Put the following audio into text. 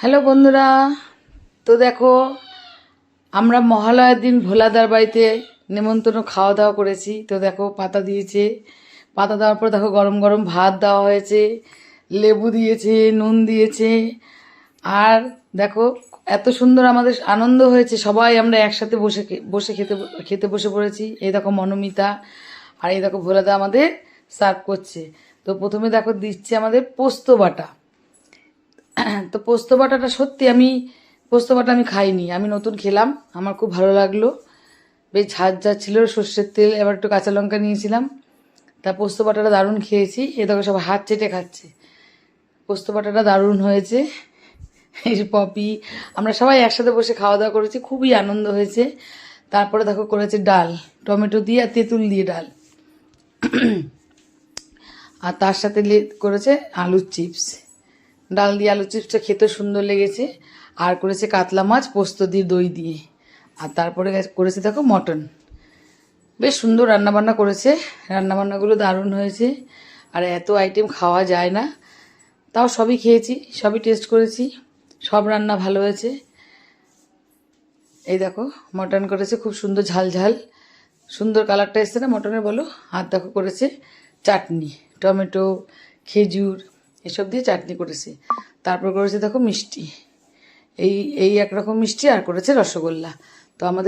Hello বন্ধুরা, তো দেখো আমরা মহালয়ার দিন ভোলাদার বাড়িতে নেমন্তন্ন খাওয়া দাওয়া করেছি। তো দেখো পাতা দিয়েছে, পাতা দেওয়ার পর দেখো গরম গরম ভাত দেওয়া হয়েছে, লেবু দিয়েছে, নুন দিয়েছে। আর দেখো এত সুন্দর আমাদের আনন্দ হয়েছে, সবাই আমরা একসাথে বসে বসে খেতে খেতে বসে পড়েছি। এই দেখো মনোমিতা আর এই দেখো ভোলাদা আমাদের সার্ভ করছে। তো প্রথমে দেখো দিচ্ছে আমাদের পোস্ত বাটা। তো পোস্ত বাটাটা সত্যি পোস্ত বাটা আমি খাইনি, আমি নতুন খেলাম, আমার খুব ভালো লাগলো। বেশ ঝাঁঝ ঝাঁঝ ছিল, সর্ষের তেল, এবার একটু কাঁচা লঙ্কা নিয়েছিলাম। তা পোস্ত বাটাটা দারুণ খেয়েছি। এ দেখো সব হাত চেটে খাচ্ছে। পোস্ত বাটাটা দারুণ হয়েছে। এই যে পপি, আমরা সবাই একসাথে বসে খাওয়া দাওয়া করেছি, খুবই আনন্দ হয়েছে। তারপরে দেখো করেছে ডাল, টমেটো দিয়ে আর তেঁতুল দিয়ে ডাল। আর তার সাথে করেছে আলুর চিপস। ডাল দিয়ে আলু চিপসটা খেতে সুন্দর লেগেছে। আর করেছে কাতলা মাছ পোস্ত দিয়ে দই দিয়ে। আর তারপরে করেছে দেখো মটন। বেশ সুন্দর রান্নাবান্না করেছে, রান্নাবান্নাগুলো দারুণ হয়েছে। আর এত আইটেম খাওয়া যায় না, তাও সবই খেয়েছি, সবই টেস্ট করেছি, সব রান্না ভালো হয়েছে। এই দেখো মটন করেছে খুব সুন্দর ঝাল ঝাল, সুন্দর কালারটা এসছে না মটনের বলো। আর দেখো করেছে চাটনি, টমেটো, খেজুর এসব দিয়ে চাটনি করেছে। তারপর করেছে দেখো মিষ্টি, এই এই একরকম মিষ্টি, আর করেছে রসগোল্লা। তো আমাদের